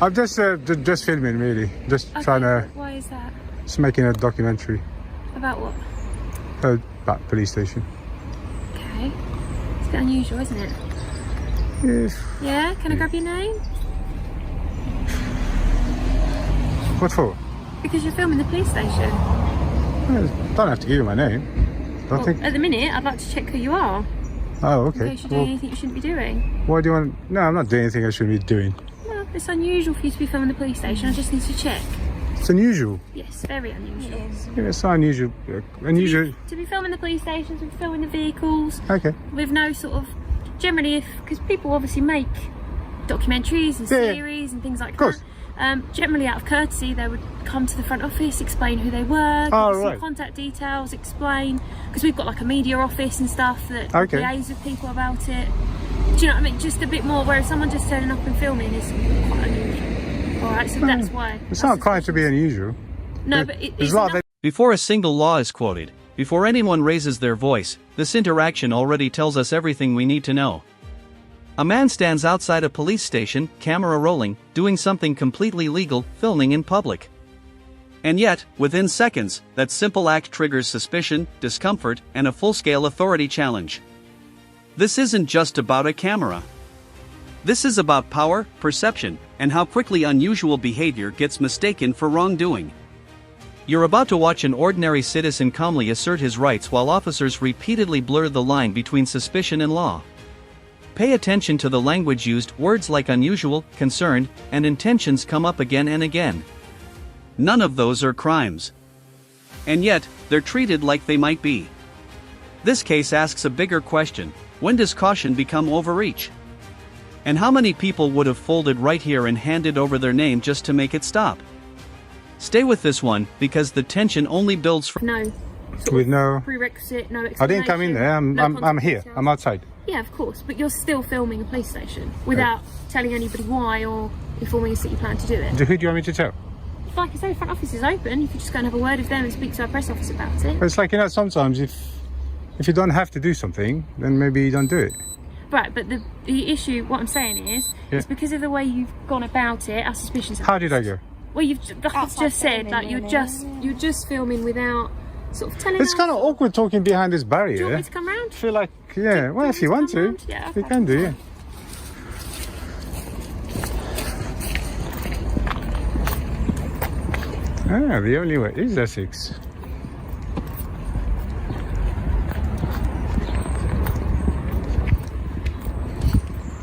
I'm just filming, really. Just trying to... Why is that? Just making a documentary. About what? About police station. Okay. It's a bit unusual, isn't it? Yes. Yeah? Can I grab your name? What for? Because you're filming the police station. Well, don't have to give you my name. Well, at the minute, I'd like to check who you are. Oh, okay. In case you're doing anything you shouldn't be doing. What do you want? No, I'm not doing anything I shouldn't be doing. Well, it's unusual for you to be filming the police station. I just need to check. It's unusual. Yes, very unusual. Yeah, it's not unusual. Unusual. To be filming the police stations, to be filming the vehicles. Okay. With no sort of... Generally, because people obviously make documentaries and series and things like that. Generally, out of courtesy, they would come to the front office, explain who they were, give us some contact details, explain, because we've got like a media office and stuff that liaise with people about it. Do you know what I mean? Just a bit more, whereas someone just turning up and filming is quite unusual. Alright, so that's why. It's not quite to be unusual. No, but it's Before a single law is quoted, before anyone raises their voice, this interaction already tells us everything we need to know. A man stands outside a police station, camera rolling, doing something completely legal, filming in public. And yet, within seconds, that simple act triggers suspicion, discomfort, and a full-scale authority challenge. This isn't just about a camera. This is about power, perception, and how quickly unusual behavior gets mistaken for wrongdoing. You're about to watch an ordinary citizen calmly assert his rights while officers repeatedly blur the line between suspicion and law. Pay attention to the language used. Words like unusual, concerned, and intentions come up again and again. None of those are crimes. And yet, they're treated like they might be. This case asks a bigger question: when does caution become overreach? And how many people would have folded right here and handed over their name just to make it stop? Stay with this one, because the tension only builds from with no prerequisite, no explanation. I didn't come in there. I'm here. Details. I'm outside. Yeah, of course, but you're still filming a police station without telling anybody why or informing us that you plan to do it. Who do you want me to tell? Like I say, the front office is open. You could just go and have a word with them and speak to our press office about it. But it's like, sometimes if you don't have to do something, then maybe you don't do it. Right, but the issue, what I'm saying is, it's because of the way you've gone about it, our suspicions. How did I go? Well, you've just said, like, you're just filming without sort of telling us. It's kind of awkward talking behind this barrier. Do you want me to come round? I feel like, well, if you want to, yeah, you can do, yeah. Ah, the only way is Essex.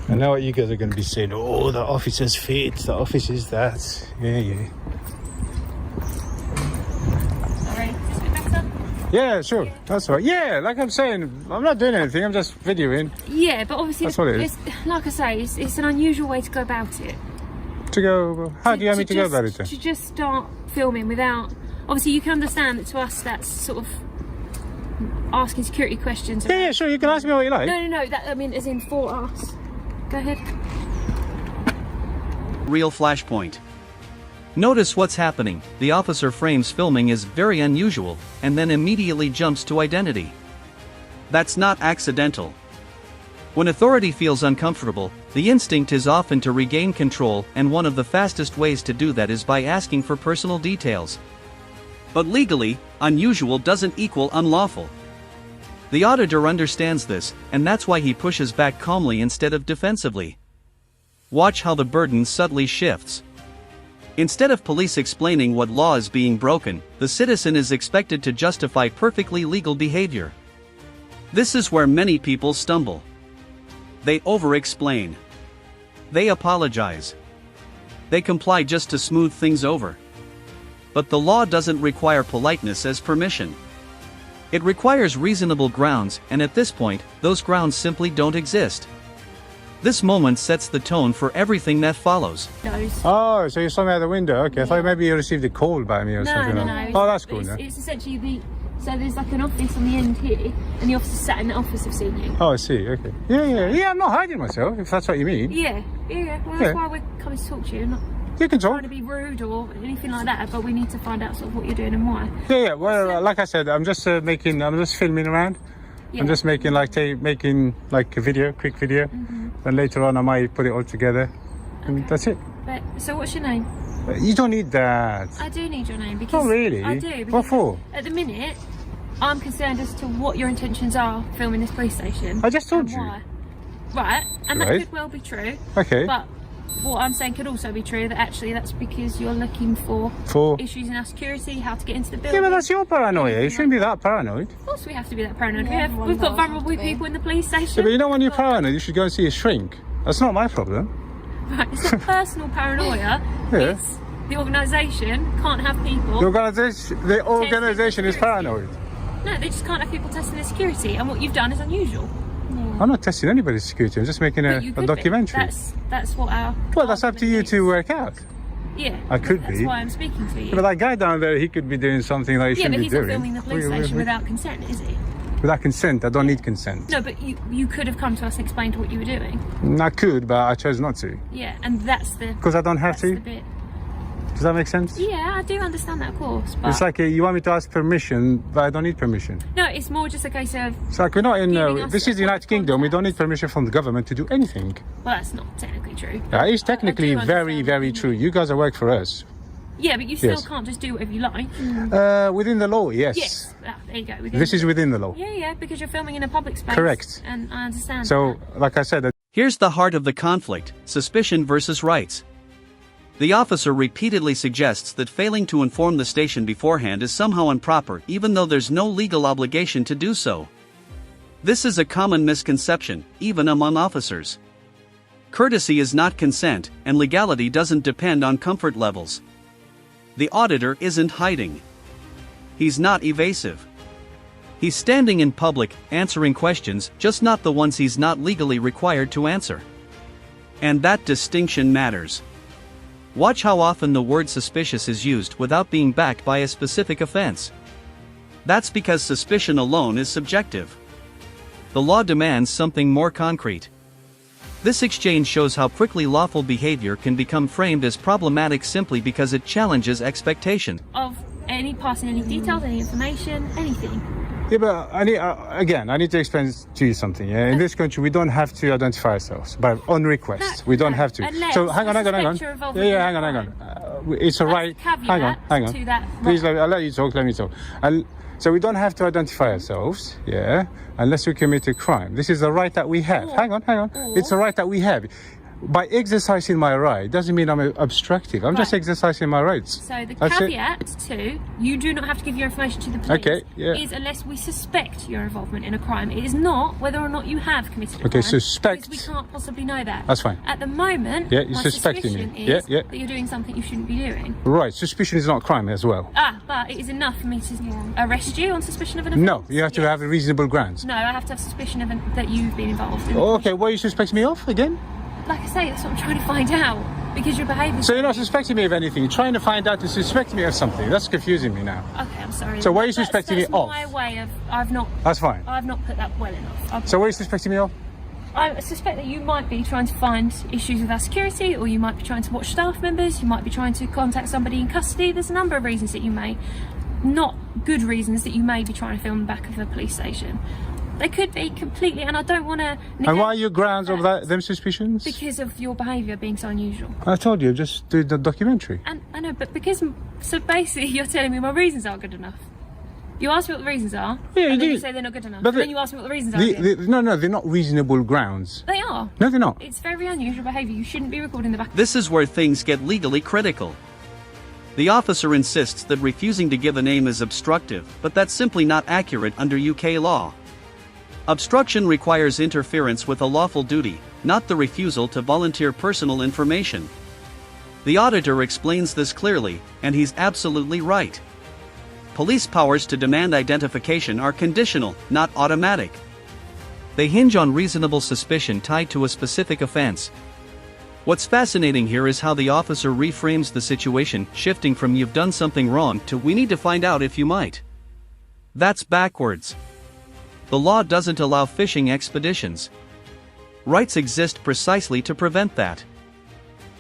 I know what you guys are going to be saying. Oh, the officer's fit, the office is that. Yeah. Yeah, sure. Yeah. That's right. Yeah, like I'm saying, I'm not doing anything. I'm just videoing. Yeah, but obviously, that's what it is. Like I say, it's an unusual way to go about it. To go? How do you want me to go about it then? To just start filming without. Obviously, you can understand that to us that's sort of asking security questions. Yeah, sure. You can ask me what you like. No. That, I mean, as in for us. Go ahead. Real flashpoint. Notice what's happening. The officer frames filming as very unusual, and then immediately jumps to identity. That's not accidental. When authority feels uncomfortable, the instinct is often to regain control, and one of the fastest ways to do that is by asking for personal details. But legally, unusual doesn't equal unlawful. The auditor understands this, and that's why he pushes back calmly instead of defensively. Watch how the burden subtly shifts. Instead of police explaining what law is being broken, the citizen is expected to justify perfectly legal behavior. This is where many people stumble. They over-explain. They apologize. They comply just to smooth things over. But the law doesn't require politeness as permission. It requires reasonable grounds, and at this point, those grounds simply don't exist. This moment sets the tone for everything that follows. Oh, so you saw me out the window. Okay, I thought maybe you received a call by me or something. No. Oh, that's cool. It's essentially so there's like an office on the end here, and the officers sat in the office have seen you. Oh, I see. Okay. Yeah. I'm not hiding myself, if that's what you mean. Yeah. Well, that's why we're coming to talk to you. Not you can talk. Trying to be rude or anything like that, but we need to find out sort of what you're doing and why. Yeah. Well, like I said, I'm just filming around. Yeah. I'm just making like a video, quick video. And later on I might put it all together, and that's it. But so what's your name? You don't need that. I do need your name because Oh, really? I do. What for? At the minute, I'm concerned as to what your intentions are filming this police station. I just told you. Why. Right, and that Right. could well be true. Okay. But what I'm saying could also be true, that actually that's because you're looking for issues in our security, how to get into the building. Yeah, but that's your paranoia. You shouldn't be that paranoid. Of course we have to be that paranoid. Yeah, We've got vulnerable people in the police station. Yeah, but you know when you're paranoid, you should go and see a shrink. That's not my problem. Right, it's not personal paranoia. Yeah. It's the organisation can't have people. The organisation is paranoid. No, they just can't have people testing their security, and what you've done is unusual. I'm not testing anybody's security. I'm just making But you a could documentary. be. That's what our. Well, that's up to you argument to is. work out. Yeah, I could that's be. why I'm speaking to you. Yeah, but that guy down there, he could be doing something that he Yeah, shouldn't but be he's doing. not filming the police station without consent, is he? Without consent, I don't need consent. No, but you could have come to us and explained what you were doing. I could, but I chose not to. Yeah, and that's the. Because I don't have that's to. the bit. Does that make sense? Yeah, I do understand that, of course. But It's like you want me to ask permission, but I don't need permission. no, it's more just a case of. It's like we're not in. Giving us This is the a United Kingdom. We don't need contact. permission from the government to do anything. Well, that's not technically true. It's I technically do very, understand. very true. You guys are work for us. Yeah, but you still Yes. can't just do whatever you like. Within the law, yes. Yes, there you go. This is within the law. Yeah, because you're filming in a public space. Correct. And I understand. So, like I said, Here's the heart of the conflict: suspicion versus rights. The officer repeatedly suggests that failing to inform the station beforehand is somehow improper, even though there's no legal obligation to do so. This is a common misconception, even among officers. Courtesy is not consent, and legality doesn't depend on comfort levels. The auditor isn't hiding. He's not evasive. He's standing in public, answering questions, just not the ones he's not legally required to answer. And that distinction matters. Watch how often the word suspicious is used without being backed by a specific offense. That's because suspicion alone is subjective. The law demands something more concrete. This exchange shows how quickly lawful behavior can become framed as problematic simply because it challenges expectation. Of any passing any details, any information, anything. yeah, but I need to explain to you something. Yeah, in this country, we don't have to identify ourselves, but on request, we don't have to. Unless So hang on. I suspect you're involved in Hang a on. It's a right. That's Hang on. caveat to that Please, right. I'll let you talk. Let me talk. So we don't have to identify ourselves, yeah, unless we commit a crime. This is a right that we have. Hang on. It's a right that we have. By exercising my right doesn't mean I'm obstructive. I'm just Right. exercising my rights. So the That's it. caveat to you do not have to give your information to the police Okay, yeah. is unless we suspect your involvement in a crime. It is not whether or not you have committed a Okay, crime. suspect. Because we can't possibly know that. That's fine. At the moment, Yeah, you're my suspecting me. suspicion Yeah, is yeah. that you're doing something you shouldn't be doing. Right, suspicion is not crime as well. But it is enough for me to arrest you on suspicion of an offence. No, you have to Yes. have a reasonable grounds. No, I have to have suspicion of that you've been involved in. Okay, what are you suspecting me of again? Like I say, that's what I'm trying to find out. Because your behaviour. So you're not suspecting me of anything. You're trying to find out to suspect me of something. That's confusing me now. Okay, I'm sorry. So what are you That's- suspecting me that's of? my way of. I've not put that well enough. So what are you suspecting me of? I suspect that you might be trying to find issues with our security, or you might be trying to watch staff members, you might be trying to contact somebody in custody. There's a number of reasons that you may, not good reasons, that you may be trying to film the back of a police station. They could be completely, and I don't want to. And why are your grounds of them suspicions? Because of your behaviour being so unusual. I told you, just do the documentary. And I know, but because, so basically you're telling me my reasons aren't good enough. You ask me what the reasons are, Yeah, and then you you do. say they're not good enough. But And then you ask me what the reasons are. again. No, they're not reasonable grounds. They are. No, they're not. It's very unusual behaviour. You shouldn't be recording the back. This is where things get legally critical. The officer insists that refusing to give a name is obstructive, but that's simply not accurate under UK law. Obstruction requires interference with a lawful duty, not the refusal to volunteer personal information. The auditor explains this clearly, and he's absolutely right. Police powers to demand identification are conditional, not automatic. They hinge on reasonable suspicion tied to a specific offense. What's fascinating here is how the officer reframes the situation, shifting from "you've done something wrong" to "we need to find out if you might." That's backwards. The law doesn't allow fishing expeditions. Rights exist precisely to prevent that.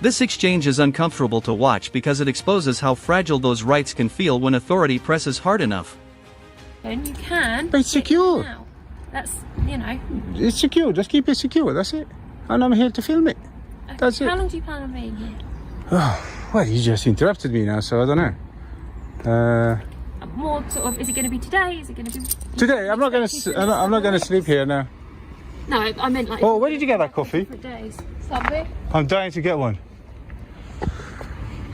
This exchange is uncomfortable to watch because it exposes how fragile those rights can feel when authority presses hard enough. Then you can. But it's get secure. now. That's, you know. It's secure. Just keep it secure. That's it. And I'm here to film it. That's it. How long do you plan on being here? Well, you just interrupted me now, so I don't know. More sort of, is it going to be today? Is it going to be Today? I'm not going to sleep here now. No, I meant like. Oh, where did you get that coffee? Different days. Subway. I'm dying to get one.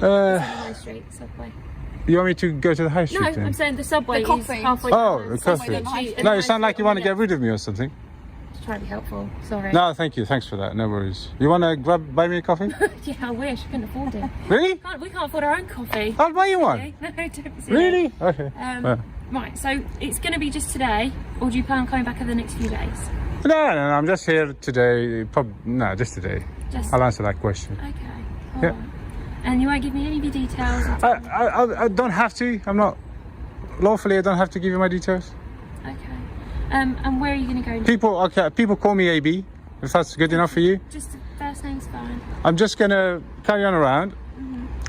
High Street Subway. You want me to go to the high street? No, then? I'm saying the Subway The is coffee. halfway. Oh, down. the Subway coffee. and No, you High sound like Street you want to on get rid of me or something. Just trying to be helpful. Sorry. No, thank you. Thanks for that. No worries. You want to buy me a coffee? Yeah, I wish. I couldn't afford it. Really? We can't afford our own coffee. I'll buy you one. Okay? No, don't be silly. Really? Okay. Right, so it's going to be just today, or do you plan on coming back over the next few days? No, I'm just here today. No, just today. Just I'll answer that question. okay. Yeah. Alright. And you won't give me any of your details. I don't have to. I'm not lawfully. I don't have to give you my details. Okay. And where are you going to go? People call me AB. If that's good enough for you. Just the first name's fine. I'm just gonna carry on around.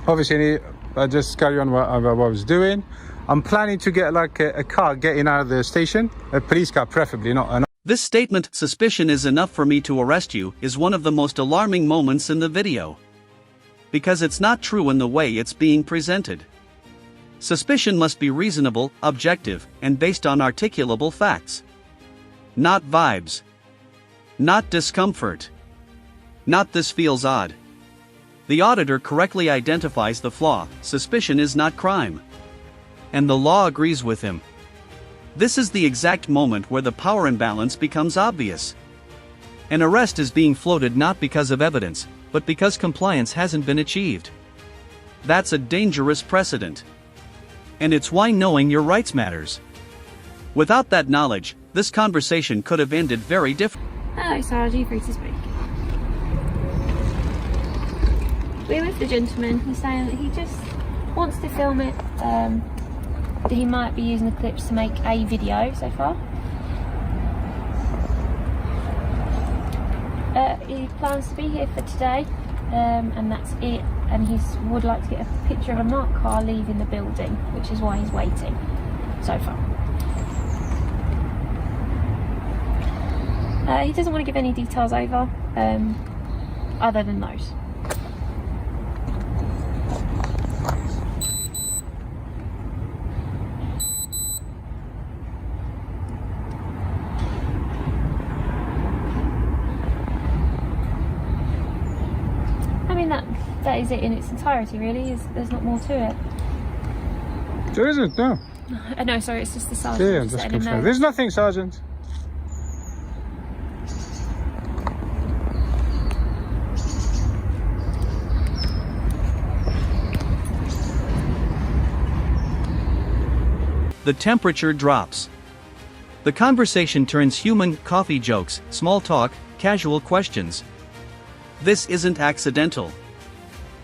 Obviously, I just carry on what I was doing. I'm planning to get like a car getting out of the station, a police car preferably, not an. This statement, "Suspicion is enough for me to arrest you," is one of the most alarming moments in the video. Because it's not true in the way it's being presented. Suspicion must be reasonable, objective, and based on articulable facts. Not vibes. Not discomfort. Not "this feels odd." The auditor correctly identifies the flaw: suspicion is not crime. And the law agrees with him. This is the exact moment where the power imbalance becomes obvious. An arrest is being floated not because of evidence, but because compliance hasn't been achieved. That's a dangerous precedent. And it's why knowing your rights matters. Without that knowledge, this conversation could have ended very differently. Hello, Sarah, you free to speak? We're with the gentleman. He's saying that he just wants to film it. That he might be using the clips to make a video so far. He plans to be here for today, and that's it. And he would like to get a picture of a marked car leaving the building, which is why he's waiting so far. He doesn't want to give any details over, other than those. I mean, that is it in its entirety, really. There's not more to it. There isn't, no. No, sorry, it's just the sergeant. Yeah, just just letting him know. confirm. There's nothing, Sergeant. The temperature drops. The conversation turns human, coffee jokes, small talk, casual questions. This isn't accidental.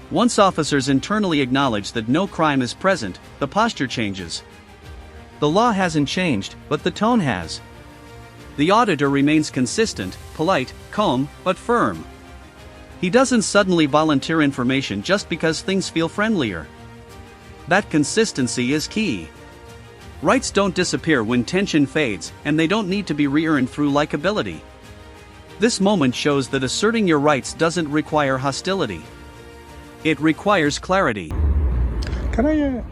Once officers internally acknowledge that no crime is present, the posture changes. The law hasn't changed, but the tone has. The auditor remains consistent, polite, calm, but firm. He doesn't suddenly volunteer information just because things feel friendlier. That consistency is key. Rights don't disappear when tension fades, and they don't need to be re-earned through likability. This moment shows that asserting your rights doesn't require hostility. It requires clarity. Can I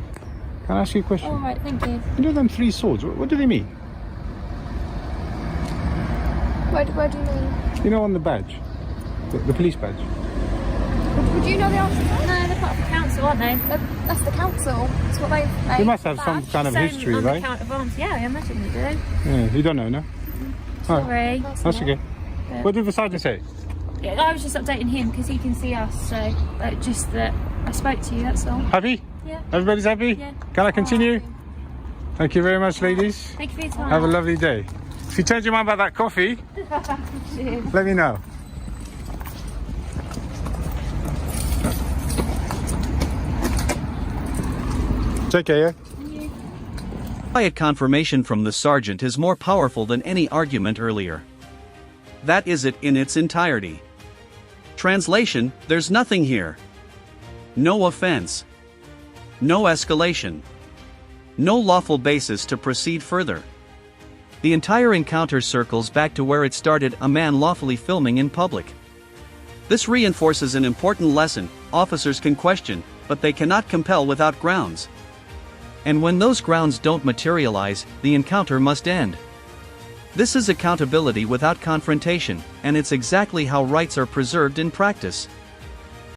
ask you a question? All right, thank you. You know them three swords, what do they mean? Where do you mean? You know, on the badge, the police badge. Would you know the answer to that? No, they're part of the council, aren't they? That's the council. That's what they've made. They must have some kind of Same history, on the right? count of arms. Yeah, I imagine they do. Yeah, you don't know, no? Sorry. That's okay. What did the sergeant say? Yeah, I was just updating him because he can see us, so just that I spoke to you, that's all. Happy? Yeah. Everybody's happy? Yeah. Can I continue? Thank you very much, ladies. Thank you for your time. Have a lovely day. If you change your mind about that coffee, let me know. Take care, yeah? Quiet confirmation from the sergeant is more powerful than any argument earlier. That is it in its entirety. Translation: there's nothing here. No offense. No escalation. No lawful basis to proceed further. The entire encounter circles back to where it started: a man lawfully filming in public. This reinforces an important lesson: officers can question, but they cannot compel without grounds. And when those grounds don't materialize, the encounter must end. This is accountability without confrontation, and it's exactly how rights are preserved in practice.